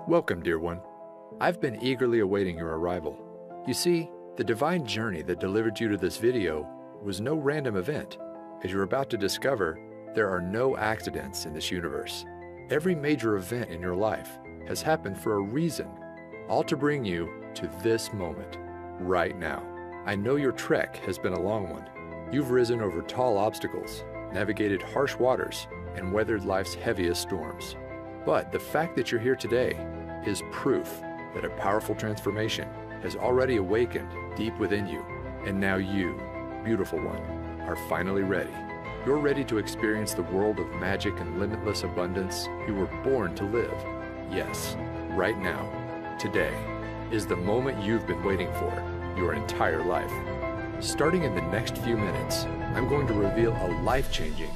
Welcome, dear one. I've been eagerly awaiting your arrival. You see, the divine journey that delivered you to this video was no random event. As you're about to discover, there are no accidents in this universe. Every major event in your life has happened for a reason, all to bring you to this moment, right now. I know your trek has been a long one. You've risen over tall obstacles, navigated harsh waters, and weathered life's heaviest storms. But the fact that you're here today is proof that a powerful transformation has already awakened deep within you. And now you, beautiful one, are finally ready. You're ready to experience the world of magic and limitless abundance you were born to live. Yes, right now, today, is the moment you've been waiting for your entire life. Starting in the next few minutes, I'm going to reveal a life-changing,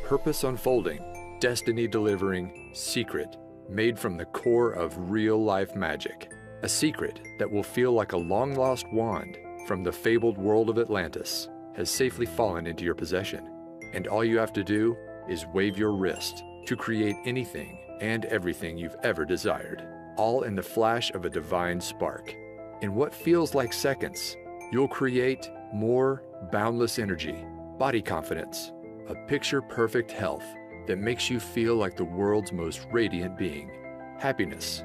purpose-unfolding, destiny-delivering secret made from the core of real-life magic. A secret that will feel like a long-lost wand from the fabled world of Atlantis has safely fallen into your possession. And all you have to do is wave your wrist to create anything and everything you've ever desired, all in the flash of a divine spark. In what feels like seconds, you'll create more boundless energy, body confidence, a picture-perfect health that makes you feel like the world's most radiant being, happiness,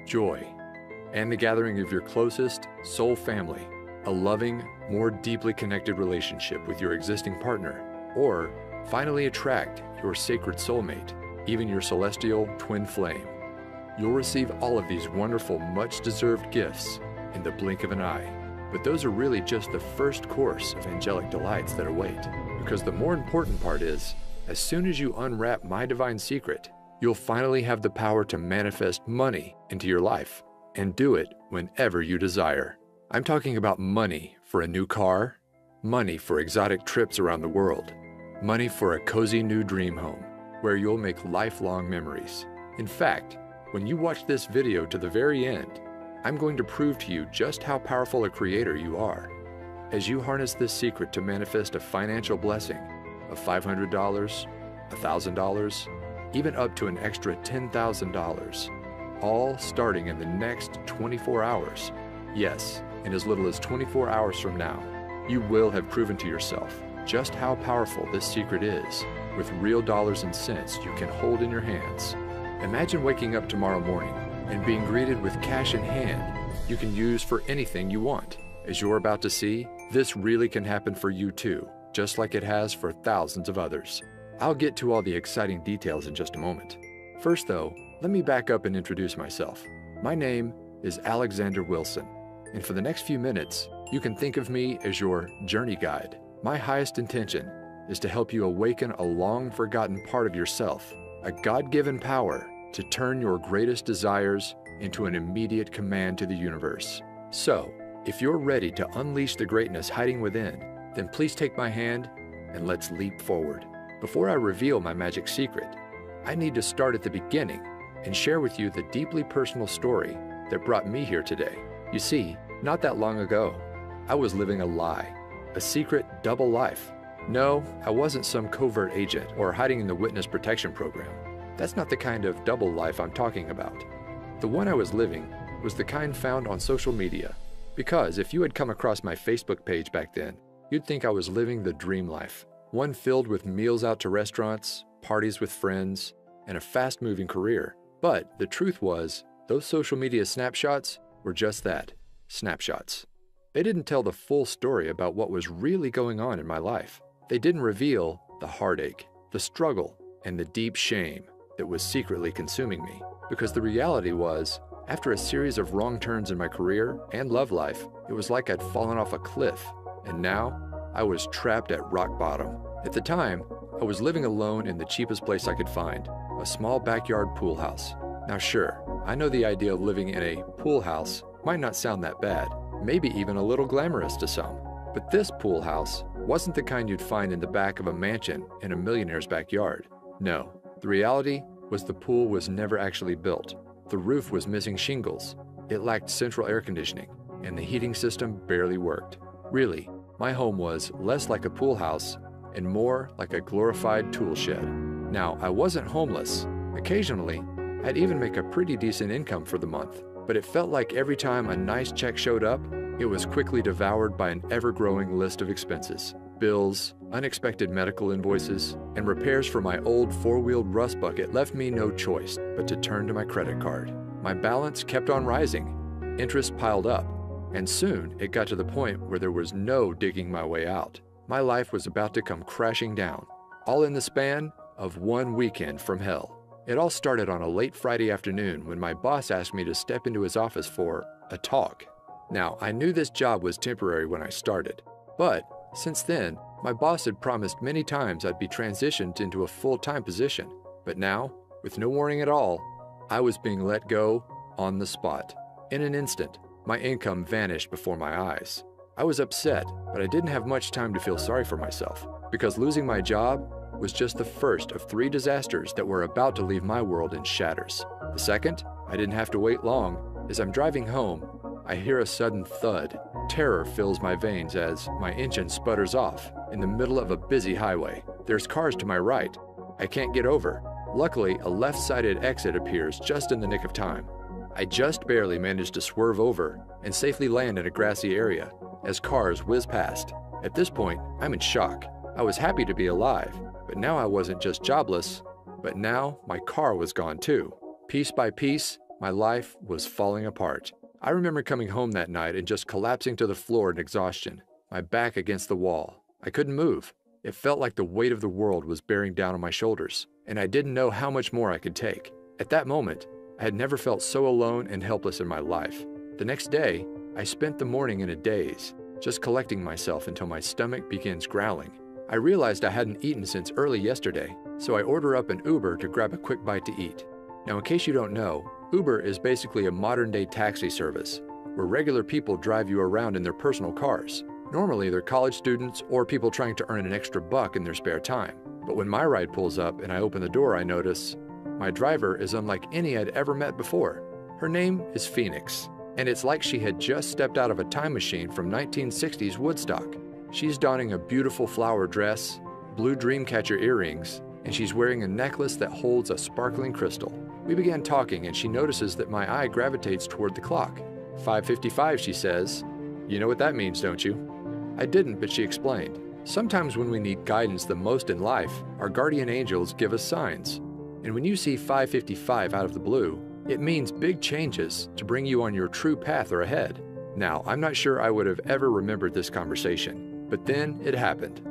joy, and the gathering of your closest soul family, a loving, more deeply connected relationship with your existing partner, or finally attract your sacred soulmate, even your celestial twin flame. You'll receive all of these wonderful, much-deserved gifts in the blink of an eye. But those are really just the first course of angelic delights that await. Because the more important part is, as soon as you unwrap my divine secret, you'll finally have the power to manifest money into your life and do it whenever you desire. I'm talking about money for a new car, money for exotic trips around the world, money for a cozy new dream home where you'll make lifelong memories. In fact, when you watch this video to the very end, I'm going to prove to you just how powerful a creator you are. As you harness this secret to manifest a financial blessing of $500, $1,000, even up to an extra $10,000, all starting in the next 24 hours. Yes, in as little as 24 hours from now, you will have proven to yourself just how powerful this secret is with real dollars and cents you can hold in your hands. Imagine waking up tomorrow morning and being greeted with cash in hand you can use for anything you want. As you're about to see, this really can happen for you too, just like it has for thousands of others. I'll get to all the exciting details in just a moment. First though, let me back up and introduce myself. My name is Alexander Wilson, and for the next few minutes, you can think of me as your journey guide. My highest intention is to help you awaken a long-forgotten part of yourself, a God-given power to turn your greatest desires into an immediate command to the universe. So, if you're ready to unleash the greatness hiding within, then please take my hand and let's leap forward. Before I reveal my magic secret, I need to start at the beginning and share with you the deeply personal story that brought me here today. You see, not that long ago, I was living a lie, a secret double life. No, I wasn't some covert agent or hiding in the witness protection program. That's not the kind of double life I'm talking about. The one I was living was the kind found on social media. Because if you had come across my Facebook page back then, you'd think I was living the dream life. One filled with meals out to restaurants, parties with friends, and a fast-moving career. But the truth was, those social media snapshots were just that, snapshots. They didn't tell the full story about what was really going on in my life. They didn't reveal the heartache, the struggle, and the deep shame that was secretly consuming me. Because the reality was, after a series of wrong turns in my career and love life, it was like I'd fallen off a cliff, and now I was trapped at rock bottom. At the time, I was living alone in the cheapest place I could find, a small backyard pool house. Now sure, I know the idea of living in a pool house might not sound that bad, maybe even a little glamorous to some. But this pool house wasn't the kind you'd find in the back of a mansion in a millionaire's backyard. No, the reality was the pool was never actually built. The roof was missing shingles, it lacked central air conditioning, and the heating system barely worked. Really, my home was less like a pool house and more like a glorified tool shed. Now, I wasn't homeless. Occasionally, I'd even make a pretty decent income for the month, but it felt like every time a nice check showed up, it was quickly devoured by an ever-growing list of expenses. Bills, unexpected medical invoices, and repairs for my old four-wheeled rust bucket left me no choice but to turn to my credit card. My balance kept on rising, interest piled up, and soon it got to the point where there was no digging my way out. My life was about to come crashing down, all in the span of one weekend from hell. It all started on a late Friday afternoon when my boss asked me to step into his office for a talk. Now, I knew this job was temporary when I started, but since then, my boss had promised many times I'd be transitioned into a full-time position. But now, with no warning at all, I was being let go on the spot. In an instant, my income vanished before my eyes. I was upset, but I didn't have much time to feel sorry for myself, because losing my job was just the first of 3 disasters that were about to leave my world in shatters. The second, I didn't have to wait long. As I'm driving home, I hear a sudden thud. Terror fills my veins as my engine sputters off in the middle of a busy highway. There's cars to my right. I can't get over. Luckily, a left-sided exit appears just in the nick of time. I just barely managed to swerve over and safely land in a grassy area as cars whiz past. At this point, I'm in shock. I was happy to be alive, but now I wasn't just jobless, but now my car was gone too. Piece by piece, my life was falling apart. I remember coming home that night and just collapsing to the floor in exhaustion, my back against the wall. I couldn't move. It felt like the weight of the world was bearing down on my shoulders, and I didn't know how much more I could take. At that moment, I had never felt so alone and helpless in my life. The next day, I spent the morning in a daze, just collecting myself until my stomach begins growling. I realized I hadn't eaten since early yesterday, so I order up an Uber to grab a quick bite to eat. Now, in case you don't know, Uber is basically a modern-day taxi service, where regular people drive you around in their personal cars. Normally, they're college students or people trying to earn an extra buck in their spare time. But when my ride pulls up and I open the door, I notice my driver is unlike any I'd ever met before. Her name is Phoenix, and it's like she had just stepped out of a time machine from 1960s Woodstock. She's donning a beautiful flower dress, blue dreamcatcher earrings, and she's wearing a necklace that holds a sparkling crystal. We began talking, and she notices that my eye gravitates toward the clock. 5:55, she says. You know what that means, don't you? I didn't, but she explained. Sometimes when we need guidance the most in life, our guardian angels give us signs. And when you see 5:55 out of the blue, it means big changes to bring you on your true path or ahead. Now, I'm not sure I would have ever remembered this conversation, but then it happened.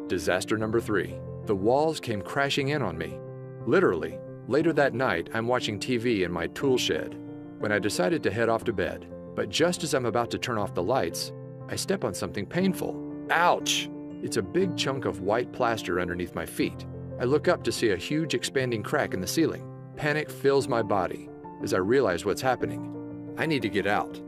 Disaster number 3. The walls came crashing in on me. Literally. Later that night, I'm watching TV in my tool shed when I decided to head off to bed. But just as I'm about to turn off the lights, I step on something painful. Ouch! It's a big chunk of white plaster underneath my feet. I look up to see a huge expanding crack in the ceiling. Panic fills my body as I realize what's happening. I need to get out.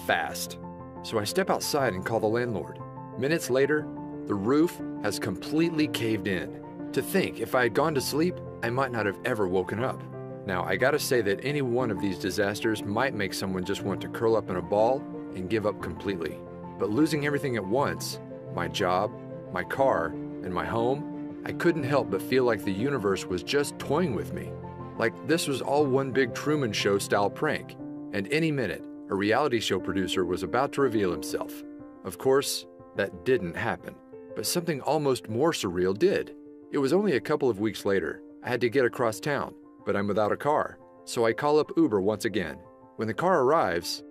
Fast. So I step outside and call the landlord. Minutes later, the roof has completely caved in. To think, if I had gone to sleep, I might not have ever woken up. Now, I gotta say that any one of these disasters might make someone just want to curl up in a ball and give up completely. But losing everything at once, my job, my car, and my home, I couldn't help but feel like the universe was just toying with me. Like this was all one big Truman Show style prank, and any minute, a reality show producer was about to reveal himself. Of course, that didn't happen, but something almost more surreal did. It was only a couple of weeks later. I had to get across town, but I'm without a car, so I call up Uber once again. When the car arrives,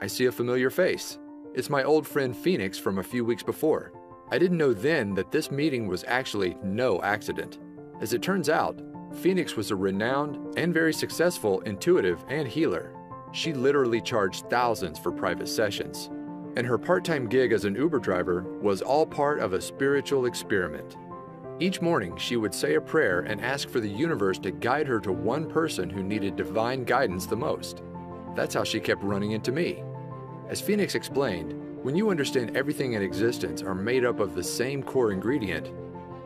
I see a familiar face. It's my old friend Phoenix from a few weeks before. I didn't know then that this meeting was actually no accident. As it turns out, Phoenix was a renowned and very successful intuitive and healer. She literally charged thousands for private sessions. And her part-time gig as an Uber driver was all part of a spiritual experiment. Each morning, she would say a prayer and ask for the universe to guide her to one person who needed divine guidance the most. That's how she kept running into me. As Phoenix explained, when you understand everything in existence are made up of the same core ingredient,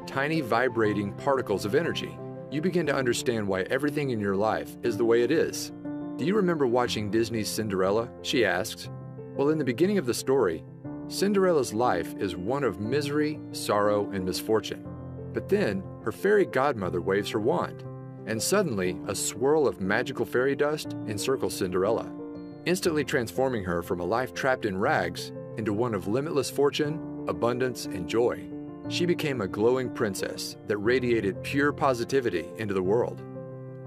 tiny vibrating particles of energy, you begin to understand why everything in your life is the way it is. Do you remember watching Disney's Cinderella? She asks. Well, in the beginning of the story, Cinderella's life is one of misery, sorrow, and misfortune. But then, her fairy godmother waves her wand, and suddenly a swirl of magical fairy dust encircles Cinderella, instantly transforming her from a life trapped in rags into one of limitless fortune, abundance, and joy. She became a glowing princess that radiated pure positivity into the world.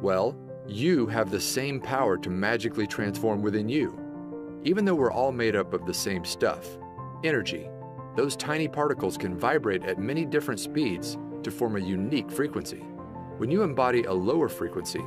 Well, you have the same power to magically transform within you. Even though we're all made up of the same stuff, energy, those tiny particles can vibrate at many different speeds to form a unique frequency. When you embody a lower frequency,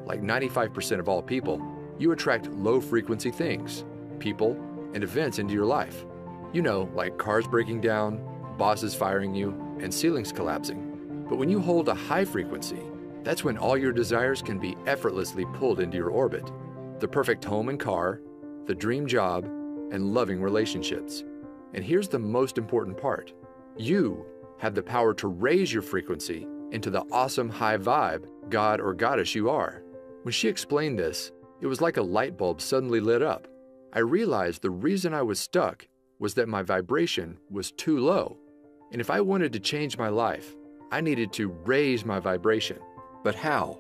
like 95% of all people, you attract low-frequency things, people, and events into your life. You know, like cars breaking down, bosses firing you, and ceilings collapsing. But when you hold a high frequency, that's when all your desires can be effortlessly pulled into your orbit. The perfect home and car, the dream job, and loving relationships. And here's the most important part. You have the power to raise your frequency into the awesome high vibe god or goddess you are. When she explained this, it was like a light bulb suddenly lit up. I realized the reason I was stuck was that my vibration was too low. And if I wanted to change my life, I needed to raise my vibration. But how?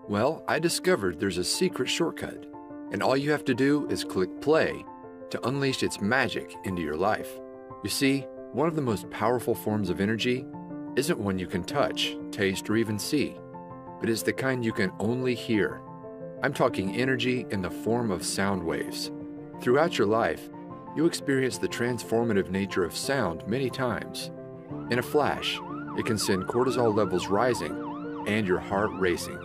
Well, I discovered there's a secret shortcut. And all you have to do is click play to unleash its magic into your life. You see, one of the most powerful forms of energy isn't one you can touch, taste, or even see, but is the kind you can only hear. I'm talking energy in the form of sound waves. Throughout your life, you experience the transformative nature of sound many times. In a flash, it can send cortisol levels rising and your heart racing.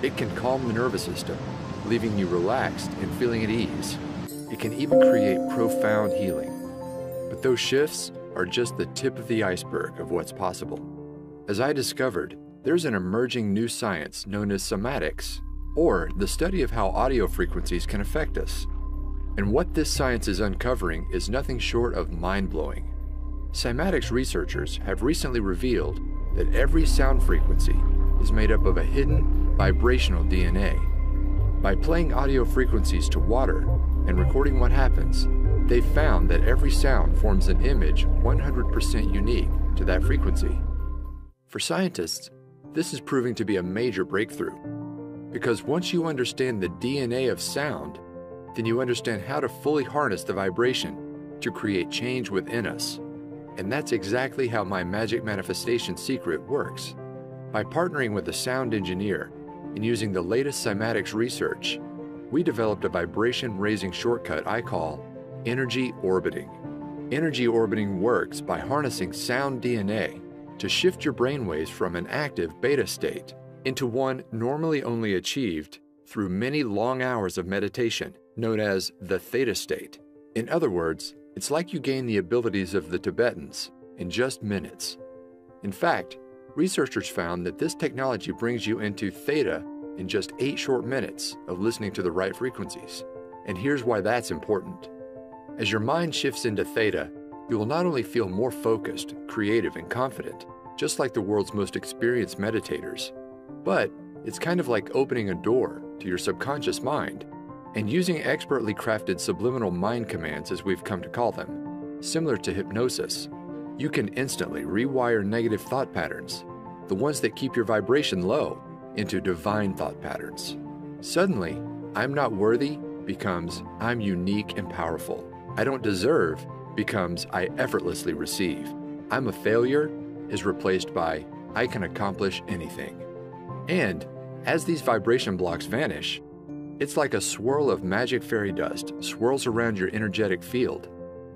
It can calm the nervous system, leaving you relaxed and feeling at ease. It can even create profound healing. But those shifts are just the tip of the iceberg of what's possible. As I discovered, there's an emerging new science known as somatics, or the study of how audio frequencies can affect us. And what this science is uncovering is nothing short of mind-blowing. Cymatics researchers have recently revealed that every sound frequency is made up of a hidden vibrational DNA. By playing audio frequencies to water and recording what happens, they found that every sound forms an image 100% unique to that frequency. For scientists, this is proving to be a major breakthrough, because once you understand the DNA of sound, then you understand how to fully harness the vibration to create change within us. And that's exactly how my magic manifestation secret works. By partnering with a sound engineer and using the latest cymatics research, we developed a vibration-raising shortcut I call energy orbiting. Energy orbiting works by harnessing sound DNA to shift your brainwaves from an active beta state into one normally only achieved through many long hours of meditation, known as the theta state. In other words, it's like you gain the abilities of the Tibetans in just minutes. In fact, researchers found that this technology brings you into theta in just 8 short minutes of listening to the right frequencies. And here's why that's important. As your mind shifts into theta, you will not only feel more focused, creative, and confident, just like the world's most experienced meditators, but it's kind of like opening a door to your subconscious mind and using expertly crafted subliminal mind commands, as we've come to call them. Similar to hypnosis, you can instantly rewire negative thought patterns, the ones that keep your vibration low, into divine thought patterns. Suddenly, I'm not worthy becomes I'm unique and powerful. I don't deserve becomes I effortlessly receive. I'm a failure is replaced by I can accomplish anything. And as these vibration blocks vanish, it's like a swirl of magic fairy dust swirls around your energetic field,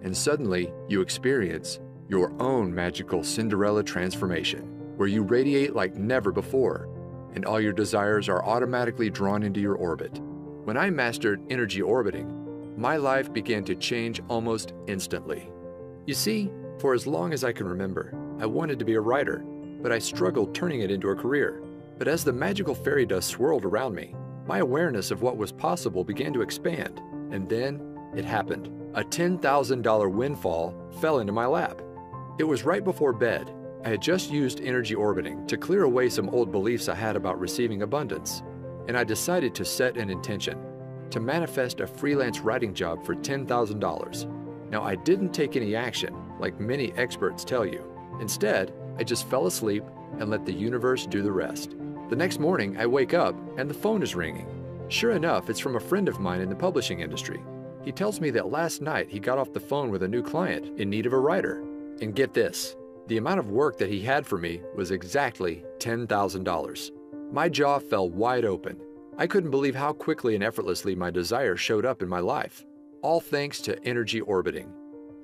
and suddenly you experience your own magical Cinderella transformation, where you radiate like never before, and all your desires are automatically drawn into your orbit. When I mastered energy orbiting, my life began to change almost instantly. You see, for as long as I can remember, I wanted to be a writer, but I struggled turning it into a career. But as the magical fairy dust swirled around me, my awareness of what was possible began to expand, and then it happened. A $10,000 windfall fell into my lap. It was right before bed. I had just used energy orbiting to clear away some old beliefs I had about receiving abundance, and I decided to set an intention to manifest a freelance writing job for $10,000. Now, I didn't take any action like many experts tell you. Instead, I just fell asleep and let the universe do the rest. The next morning, I wake up and the phone is ringing. Sure enough, it's from a friend of mine in the publishing industry. He tells me that last night he got off the phone with a new client in need of a writer. And get this, the amount of work that he had for me was exactly $10,000. My jaw fell wide open. I couldn't believe how quickly and effortlessly my desire showed up in my life, all thanks to energy orbiting.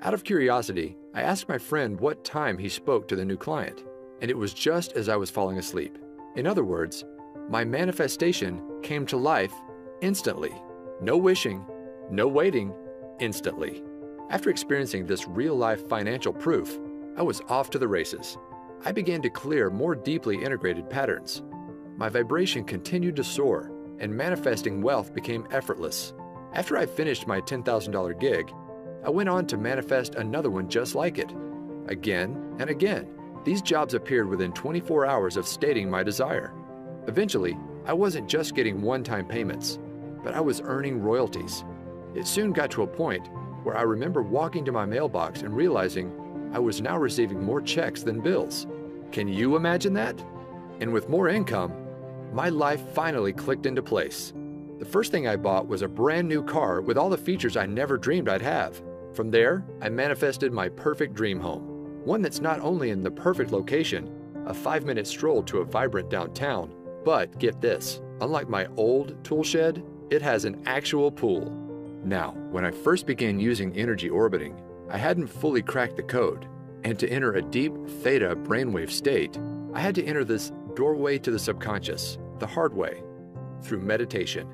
Out of curiosity, I asked my friend what time he spoke to the new client, and it was just as I was falling asleep. In other words, my manifestation came to life instantly. No wishing, no waiting, instantly. After experiencing this real-life financial proof, I was off to the races. I began to clear more deeply integrated patterns. My vibration continued to soar, and manifesting wealth became effortless. After I finished my $10,000 gig, I went on to manifest another one just like it. Again and again, these jobs appeared within 24 hours of stating my desire. Eventually, I wasn't just getting one-time payments, but I was earning royalties. It soon got to a point where I remember walking to my mailbox and realizing I was now receiving more checks than bills. Can you imagine that? And with more income, my life finally clicked into place. The first thing I bought was a brand new car with all the features I never dreamed I'd have. From there, I manifested my perfect dream home, one that's not only in the perfect location, a 5-minute stroll to a vibrant downtown, but get this, unlike my old tool shed, it has an actual pool. Now, when I first began using energy orbiting, I hadn't fully cracked the code, and to enter a deep theta brainwave state, I had to enter this doorway to the subconscious, the hard way, through meditation.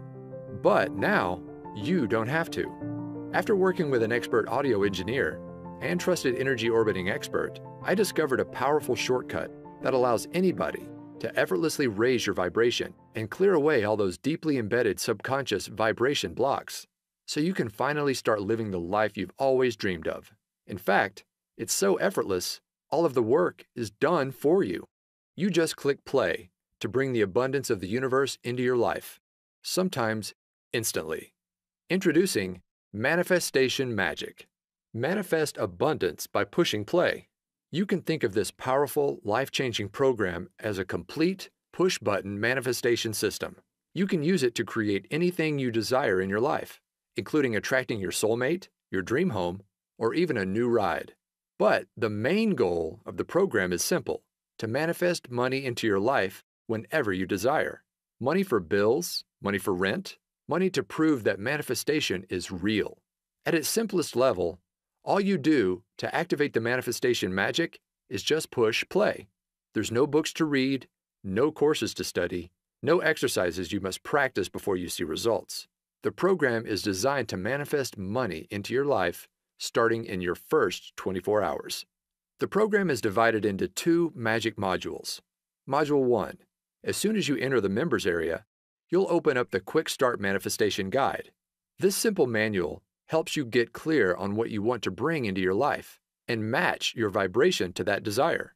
But now, you don't have to. After working with an expert audio engineer and trusted energy orbiting expert, I discovered a powerful shortcut that allows anybody to effortlessly raise your vibration and clear away all those deeply embedded subconscious vibration blocks, so you can finally start living the life you've always dreamed of. In fact, it's so effortless, all of the work is done for you. You just click play to bring the abundance of the universe into your life, sometimes instantly. Introducing Manifestation Magic. Manifest abundance by pushing play. You can think of this powerful, life-changing program as a complete push-button manifestation system. You can use it to create anything you desire in your life, including attracting your soulmate, your dream home, or even a new ride. But the main goal of the program is simple: to manifest money into your life whenever you desire. Money for bills, money for rent, money to prove that manifestation is real. At its simplest level, all you do to activate the manifestation magic is just push play. There's no books to read, no courses to study, no exercises you must practice before you see results. The program is designed to manifest money into your life starting in your first 24 hours. The program is divided into 2 magic modules. Module 1. As soon as you enter the members area, you'll open up the Quick Start Manifestation Guide. This simple manual helps you get clear on what you want to bring into your life and match your vibration to that desire.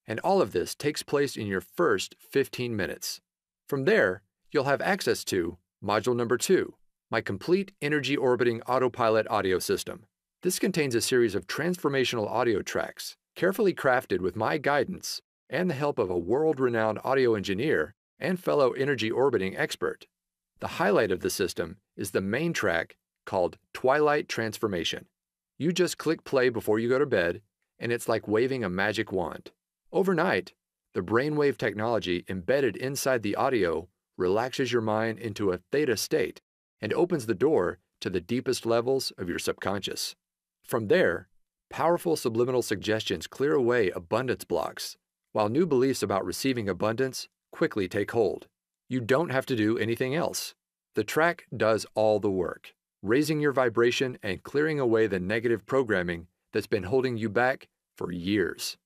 And all of this takes place in your first 15 minutes. From there, you'll have access to Module number 2, my complete energy orbiting autopilot audio system. This contains a series of transformational audio tracks, carefully crafted with my guidance and the help of a world-renowned audio engineer and fellow energy orbiting expert. The highlight of the system is the main track called Twilight Transformation. You just click play before you go to bed, and it's like waving a magic wand. Overnight, the brainwave technology embedded inside the audio relaxes your mind into a theta state and opens the door to the deepest levels of your subconscious. From there, powerful subliminal suggestions clear away abundance blocks, while new beliefs about receiving abundance quickly take hold. You don't have to do anything else. The track does all the work, raising your vibration and clearing away the negative programming that's been holding you back for years.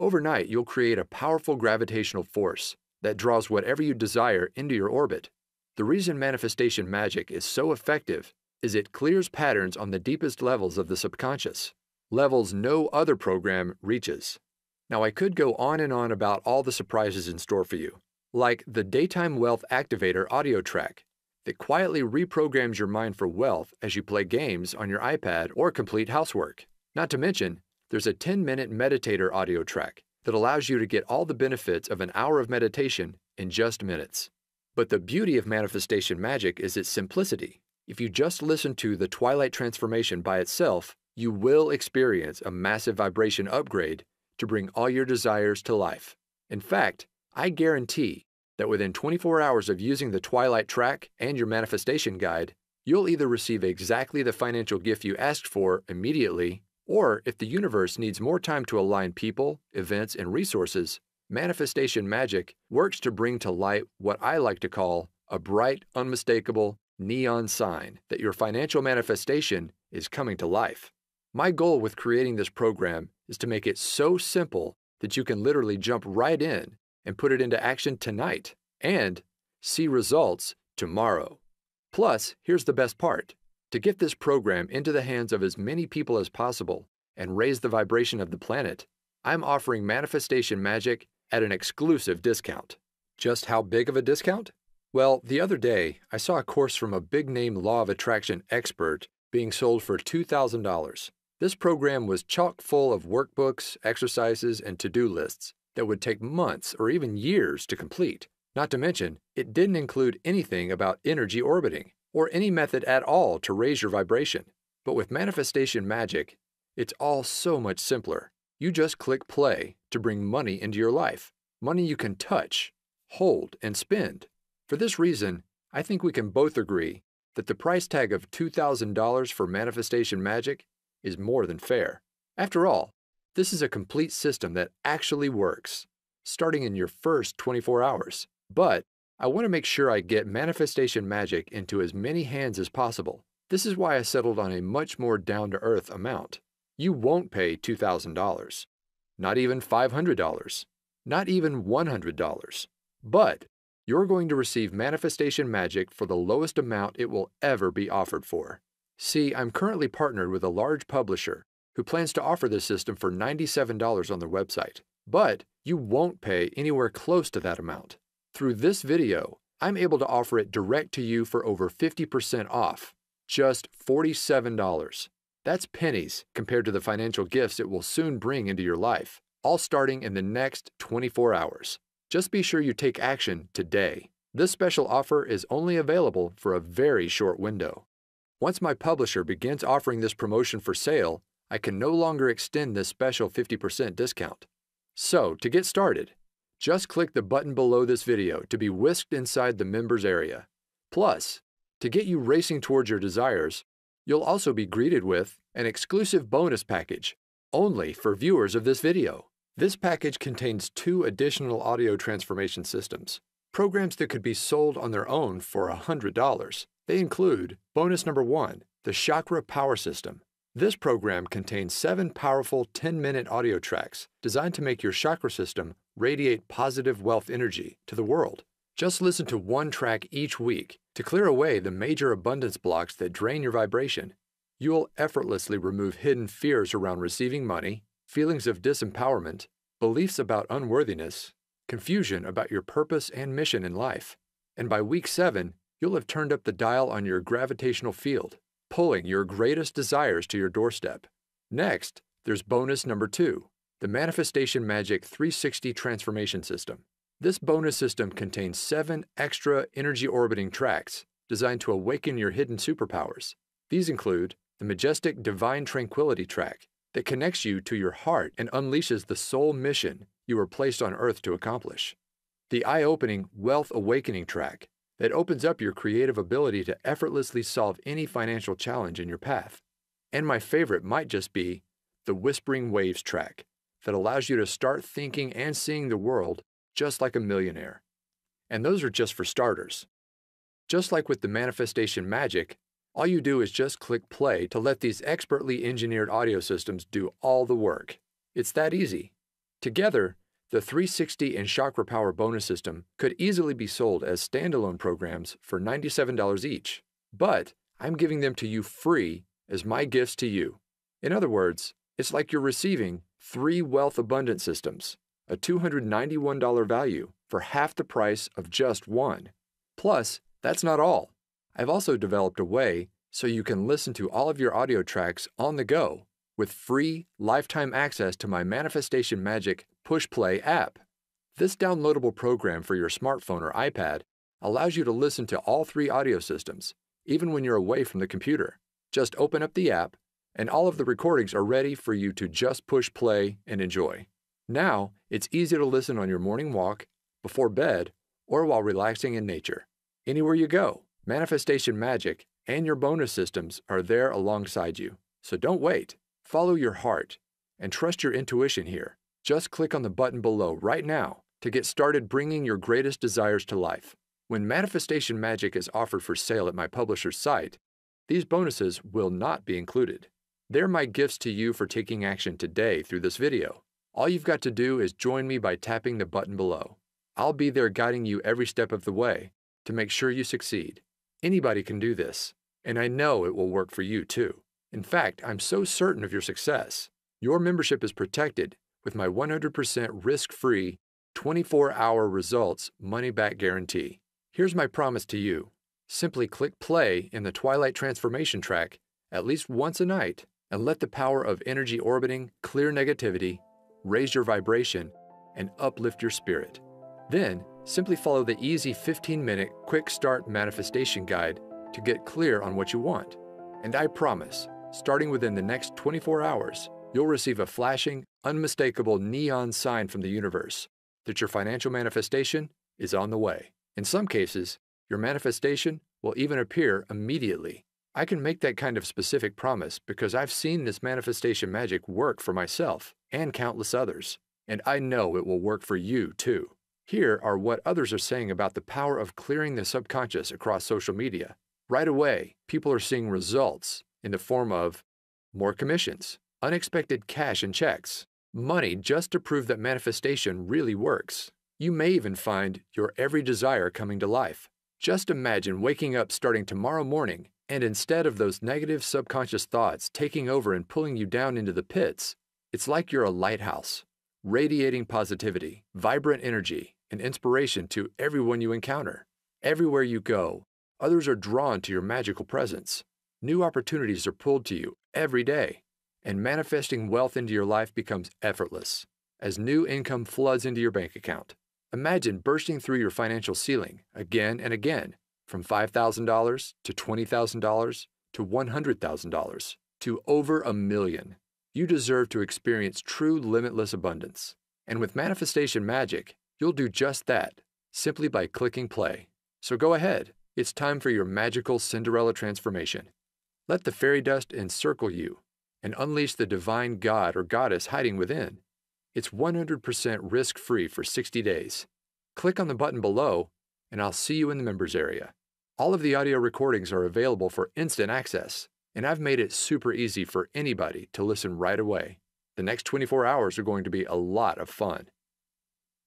Overnight, you'll create a powerful gravitational force that draws whatever you desire into your orbit. The reason manifestation magic is so effective is it clears patterns on the deepest levels of the subconscious, levels no other program reaches. Now, I could go on and on about all the surprises in store for you, like the Daytime Wealth Activator audio track that quietly reprograms your mind for wealth as you play games on your iPad or complete housework. Not to mention, there's a 10-minute meditator audio track that allows you to get all the benefits of an hour of meditation in just minutes. But the beauty of manifestation magic is its simplicity. If you just listen to the Twilight Transformation by itself, you will experience a massive vibration upgrade to bring all your desires to life. In fact, I guarantee that within 24 hours of using the Twilight track and your manifestation guide, you'll either receive exactly the financial gift you asked for immediately, or if the universe needs more time to align people, events, and resources, manifestation magic works to bring to light what I like to call a bright, unmistakable neon sign that your financial manifestation is coming to life. My goal with creating this program is to make it so simple that you can literally jump right in and put it into action tonight and see results tomorrow. Plus, here's the best part. To get this program into the hands of as many people as possible and raise the vibration of the planet, I'm offering manifestation magic at an exclusive discount. Just how big of a discount? Well, the other day, I saw a course from a big-name law of attraction expert being sold for $2,000. This program was chock full of workbooks, exercises, and to-do lists that would take months or even years to complete. Not to mention, it didn't include anything about energy orbiting or any method at all to raise your vibration. But with manifestation magic, it's all so much simpler. You just click play to bring money into your life, money you can touch, hold, and spend. For this reason, I think we can both agree that the price tag of $2,000 for manifestation magic is more than fair. After all, this is a complete system that actually works, starting in your first 24 hours. But I want to make sure I get manifestation magic into as many hands as possible. This is why I settled on a much more down-to-earth amount. You won't pay $2,000, not even $500, not even $100. But you're going to receive manifestation magic for the lowest amount it will ever be offered for. See, I'm currently partnered with a large publisher who plans to offer this system for $97 on their website. But you won't pay anywhere close to that amount. Through this video, I'm able to offer it direct to you for over 50% off, just $47. That's pennies compared to the financial gifts it will soon bring into your life, all starting in the next 24 hours. Just be sure you take action today. This special offer is only available for a very short window. Once my publisher begins offering this promotion for sale, I can no longer extend this special 50% discount. So, to get started, just click the button below this video to be whisked inside the members area. Plus, to get you racing towards your desires, you'll also be greeted with an exclusive bonus package only for viewers of this video. This package contains 2 additional audio transformation systems, programs that could be sold on their own for $100. They include bonus number 1, the Chakra Power System. This program contains 7 powerful 10-minute audio tracks designed to make your chakra system radiate positive wealth energy to the world. Just listen to one track each week to clear away the major abundance blocks that drain your vibration. You'll effortlessly remove hidden fears around receiving money, feelings of disempowerment, beliefs about unworthiness, confusion about your purpose and mission in life. And by week 7, you'll have turned up the dial on your gravitational field, pulling your greatest desires to your doorstep. Next, there's bonus number 2, the Manifestation Magic 360 Transformation System. This bonus system contains 7 extra energy orbiting tracks designed to awaken your hidden superpowers. These include the Majestic Divine Tranquility track that connects you to your heart and unleashes the soul mission you were placed on Earth to accomplish. The eye-opening Wealth Awakening track that opens up your creative ability to effortlessly solve any financial challenge in your path. And my favorite might just be the Whispering Waves track that allows you to start thinking and seeing the world just like a millionaire. And those are just for starters. Just like with the manifestation magic, all you do is just click play to let these expertly engineered audio systems do all the work. It's that easy. Together, the 360 and Chakra Power bonus system could easily be sold as standalone programs for $97 each, but I'm giving them to you free as my gifts to you. In other words, it's like you're receiving 3 wealth abundance systems, a $291 value for half the price of just one. Plus, that's not all. I've also developed a way so you can listen to all of your audio tracks on the go with free lifetime access to my Manifestation Magic Push Play app. This downloadable program for your smartphone or iPad allows you to listen to all three audio systems, even when you're away from the computer. Just open up the app, and all of the recordings are ready for you to just push play and enjoy. Now, it's easy to listen on your morning walk, before bed, or while relaxing in nature. Anywhere you go, Manifestation Magic and your bonus systems are there alongside you. So don't wait. Follow your heart and trust your intuition here. Just click on the button below right now to get started bringing your greatest desires to life. When Manifestation Magic is offered for sale at my publisher's site, these bonuses will not be included. They're my gifts to you for taking action today through this video. All you've got to do is join me by tapping the button below. I'll be there guiding you every step of the way to make sure you succeed. Anybody can do this, and I know it will work for you too. In fact, I'm so certain of your success. Your membership is protected with my 100% risk-free, 24-hour results money-back guarantee. Here's my promise to you. Simply click play in the Twilight Transformation track at least once a night and let the power of energy orbiting clear negativity, raise your vibration, and uplift your spirit. Then, simply follow the easy 15-minute quick start manifestation guide to get clear on what you want. And I promise, starting within the next 24 hours, you'll receive a flashing, unmistakable neon sign from the universe that your financial manifestation is on the way. In some cases, your manifestation will even appear immediately. I can make that kind of specific promise because I've seen this manifestation magic work for myself and countless others, and I know it will work for you too. Here are what others are saying about the power of clearing the subconscious across social media. Right away, people are seeing results in the form of more commissions, unexpected cash and checks, money just to prove that manifestation really works. You may even find your every desire coming to life. Just imagine waking up starting tomorrow morning, and instead of those negative subconscious thoughts taking over and pulling you down into the pits, it's like you're a lighthouse, radiating positivity, vibrant energy, and inspiration to everyone you encounter. Everywhere you go, others are drawn to your magical presence. New opportunities are pulled to you every day, and manifesting wealth into your life becomes effortless as new income floods into your bank account. Imagine bursting through your financial ceiling again and again, from $5,000 to $20,000 to $100,000 to over $1 million. You deserve to experience true limitless abundance. And with Manifestation Magic, you'll do just that, simply by clicking play. So go ahead, it's time for your magical Cinderella transformation. Let the fairy dust encircle you and unleash the divine god or goddess hiding within. It's 100% risk-free for 60 days. Click on the button below, and I'll see you in the members area. All of the audio recordings are available for instant access, and I've made it super easy for anybody to listen right away. The next 24 hours are going to be a lot of fun.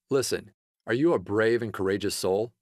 Listen, are you a brave and courageous soul?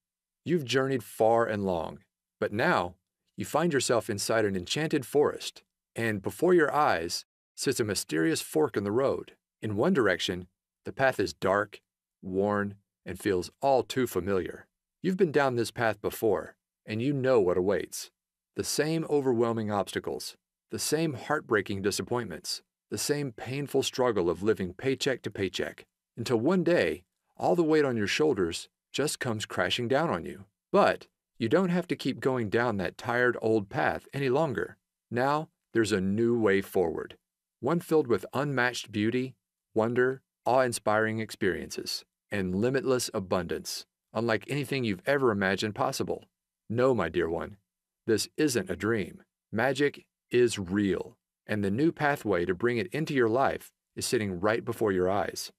You've journeyed far and long, but now you find yourself inside an enchanted forest, and before your eyes sits a mysterious fork in the road. In one direction, the path is dark, worn, and feels all too familiar. You've been down this path before, and you know what awaits. The same overwhelming obstacles, the same heartbreaking disappointments, the same painful struggle of living paycheck to paycheck, until one day, all the weight on your shoulders just comes crashing down on you. But you don't have to keep going down that tired old path any longer. Now, there's a new way forward, one filled with unmatched beauty, wonder, awe-inspiring experiences, and limitless abundance, unlike anything you've ever imagined possible. No, my dear one, this isn't a dream. Magic is real, and the new pathway to bring it into your life is sitting right before your eyes.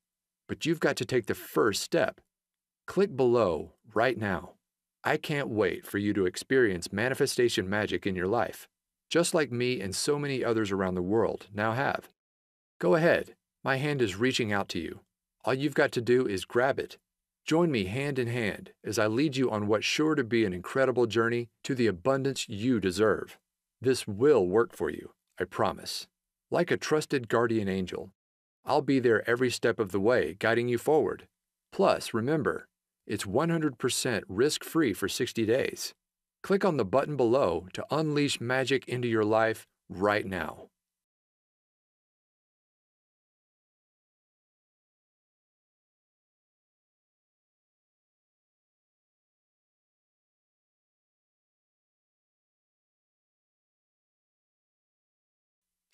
But you've got to take the first step. Click below right now. I can't wait for you to experience manifestation magic in your life, just like me and so many others around the world now have. Go ahead. My hand is reaching out to you. All you've got to do is grab it. Join me hand in hand as I lead you on what's sure to be an incredible journey to the abundance you deserve. This will work for you, I promise. Like a trusted guardian angel, I'll be there every step of the way, guiding you forward. Plus, remember, it's 100% risk-free for 60 days. Click on the button below to unleash magic into your life right now.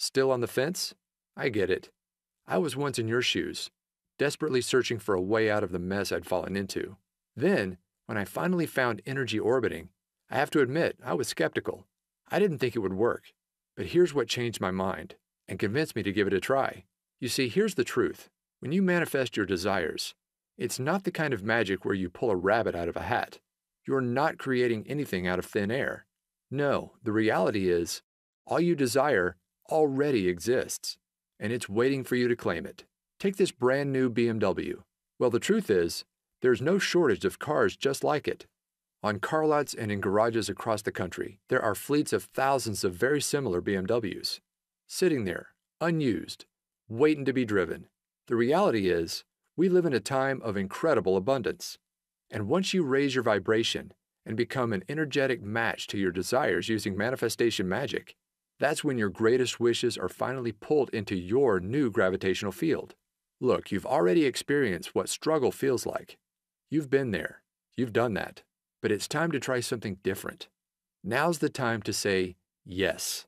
Still on the fence? I get it. I was once in your shoes, desperately searching for a way out of the mess I'd fallen into. Then, when I finally found energy orbiting, I have to admit I was skeptical. I didn't think it would work. But here's what changed my mind and convinced me to give it a try. You see, here's the truth. When you manifest your desires, it's not the kind of magic where you pull a rabbit out of a hat. You're not creating anything out of thin air. No, the reality is, all you desire already exists, and it's waiting for you to claim it. Take this brand new BMW. Well, the truth is, there's no shortage of cars just like it. On car lots and in garages across the country, there are fleets of thousands of very similar BMWs, sitting there, unused, waiting to be driven. The reality is, we live in a time of incredible abundance. And once you raise your vibration and become an energetic match to your desires using manifestation magic, that's when your greatest wishes are finally pulled into your new gravitational field. Look, you've already experienced what struggle feels like. You've been there. You've done that. But it's time to try something different. Now's the time to say yes.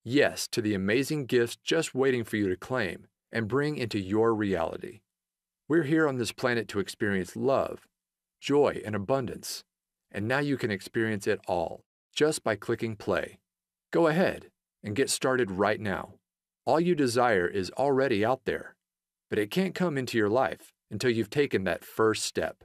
Yes to the amazing gifts just waiting for you to claim and bring into your reality. We're here on this planet to experience love, joy, and abundance. And now you can experience it all just by clicking play. Go ahead and get started right now. All you desire is already out there, but it can't come into your life until you've taken that first step.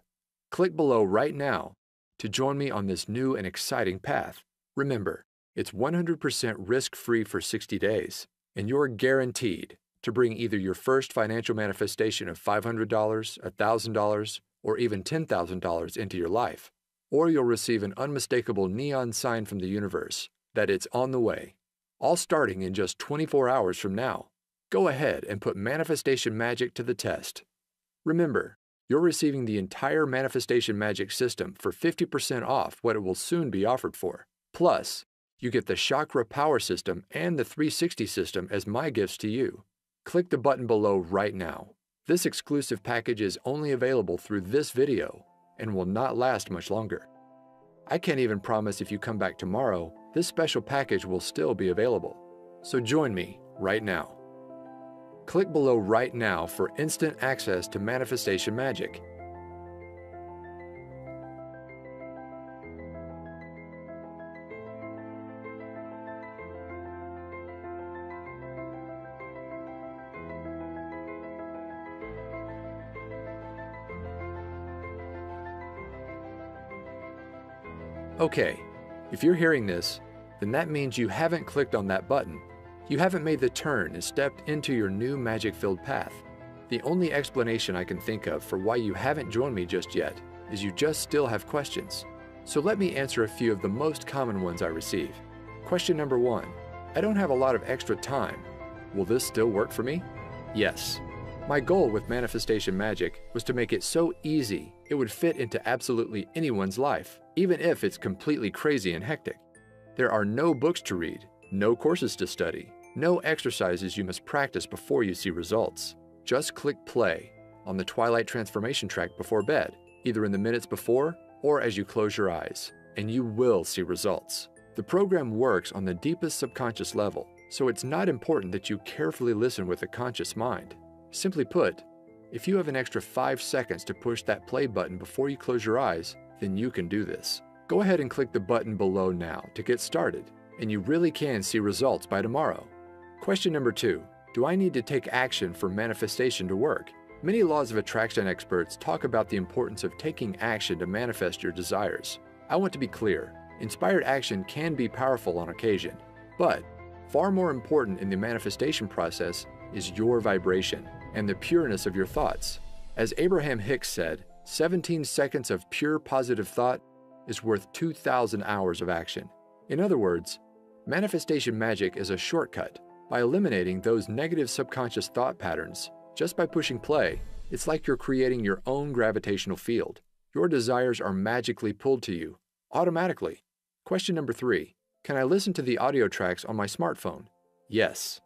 Click below right now to join me on this new and exciting path. Remember, it's 100% risk-free for 60 days, and you're guaranteed to bring either your first financial manifestation of $500, $1,000, or even $10,000 into your life, or you'll receive an unmistakable neon sign from the universe that it's on the way, all starting in just 24 hours from now. Go ahead and put manifestation magic to the test. Remember, you're receiving the entire manifestation magic system for 50% off what it will soon be offered for. Plus, you get the chakra power system and the 360 system as my gifts to you. Click the button below right now. This exclusive package is only available through this video and will not last much longer. I can't even promise if you come back tomorrow, this special package will still be available. So join me right now. Click below right now for instant access to manifestation magic. Okay, if you're hearing this, then that means you haven't clicked on that button. You haven't made the turn and stepped into your new magic-filled path. The only explanation I can think of for why you haven't joined me just yet is you just still have questions. So let me answer a few of the most common ones I receive. Question number 1. I don't have a lot of extra time. Will this still work for me? Yes. My goal with manifestation magic was to make it so easy it would fit into absolutely anyone's life, even if it's completely crazy and hectic. There are no books to read, no courses to study, no exercises you must practice before you see results. Just click play on the Twilight Transformation track before bed, either in the minutes before or as you close your eyes, and you will see results. The program works on the deepest subconscious level, so it's not important that you carefully listen with a conscious mind. Simply put, if you have an extra 5 seconds to push that play button before you close your eyes, then you can do this. Go ahead and click the button below now to get started, and you really can see results by tomorrow. Question number 2. Do I need to take action for manifestation to work? Many laws of attraction experts talk about the importance of taking action to manifest your desires. I want to be clear, inspired action can be powerful on occasion, but far more important in the manifestation process is your vibration and the pureness of your thoughts. As Abraham Hicks said, 17 seconds of pure positive thought is worth 2,000 hours of action. In other words, manifestation magic is a shortcut. By eliminating those negative subconscious thought patterns, just by pushing play, it's like you're creating your own gravitational field. Your desires are magically pulled to you, automatically. Question number 3. Can I listen to the audio tracks on my smartphone? Yes.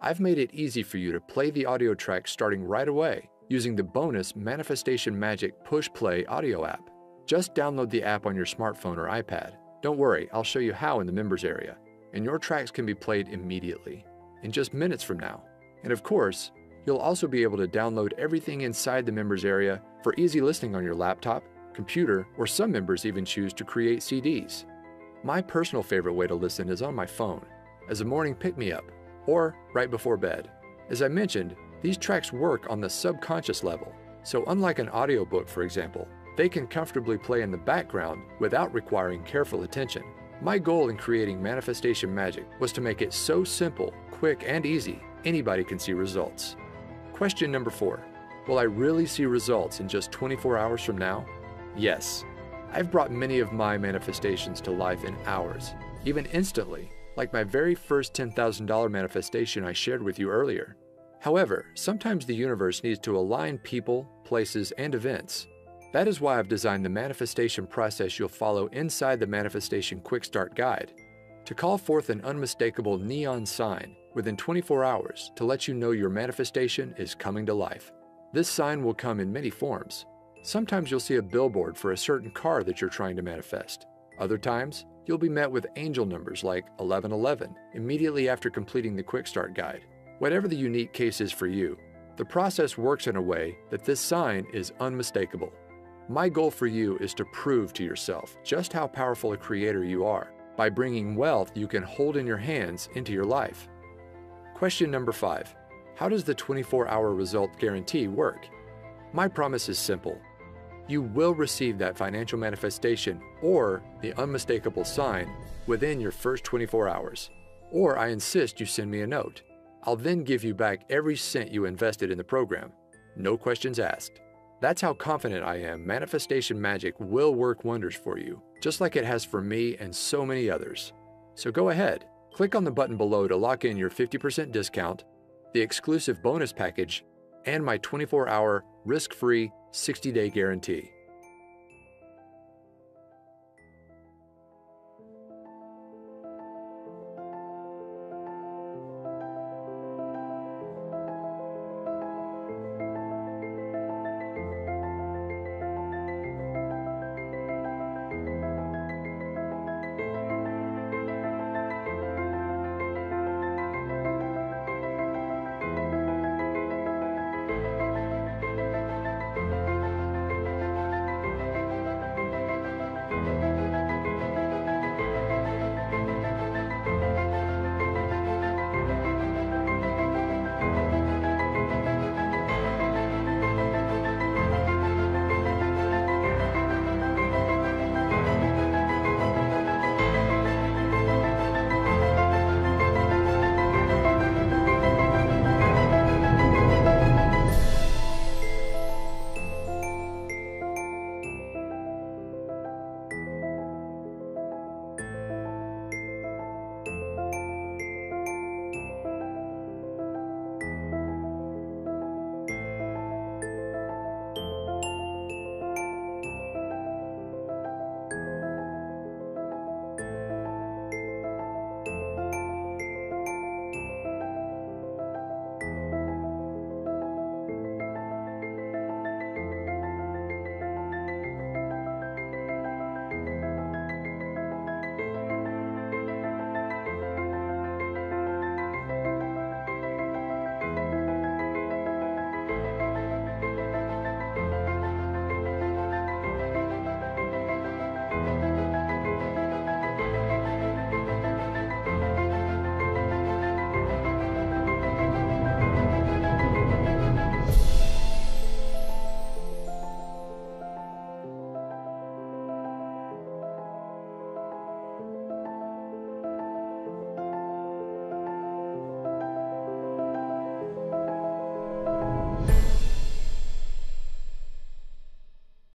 I've made it easy for you to play the audio tracks starting right away using the bonus Manifestation Magic Push Play audio app. Just download the app on your smartphone or iPad. Don't worry, I'll show you how in the members area, and your tracks can be played immediately. in just minutes from now. And of course, you'll also be able to download everything inside the members area for easy listening on your laptop, computer, or some members even choose to create CDs. My personal favorite way to listen is on my phone, as a morning pick-me-up, or right before bed. As I mentioned, these tracks work on the subconscious level, so unlike an audiobook, for example, they can comfortably play in the background without requiring careful attention. My goal in creating Manifestation Magic was to make it so simple, quick, and easy, anybody can see results. Question number 4. Will I really see results in just 24 hours from now? Yes. I've brought many of my manifestations to life in hours, even instantly, like my very first $10,000 manifestation I shared with you earlier. However, sometimes the universe needs to align people, places, and events. That is why I've designed the manifestation process you'll follow inside the Manifestation Quick Start Guide to call forth an unmistakable neon sign within 24 hours to let you know your manifestation is coming to life. This sign will come in many forms. Sometimes you'll see a billboard for a certain car that you're trying to manifest. Other times, you'll be met with angel numbers like 1111 immediately after completing the Quick Start Guide. Whatever the unique case is for you, the process works in a way that this sign is unmistakable. My goal for you is to prove to yourself just how powerful a creator you are by bringing wealth you can hold in your hands into your life. Question number 5. How does the 24-hour result guarantee work? My promise is simple. You will receive that financial manifestation or the unmistakable sign within your first 24 hours. Or I insist you send me a note. I'll then give you back every cent you invested in the program. No questions asked. That's how confident I am Manifestation Magic will work wonders for you, just like it has for me and so many others. So go ahead, click on the button below to lock in your 50% discount, the exclusive bonus package, and my 24-hour risk-free 60-day guarantee.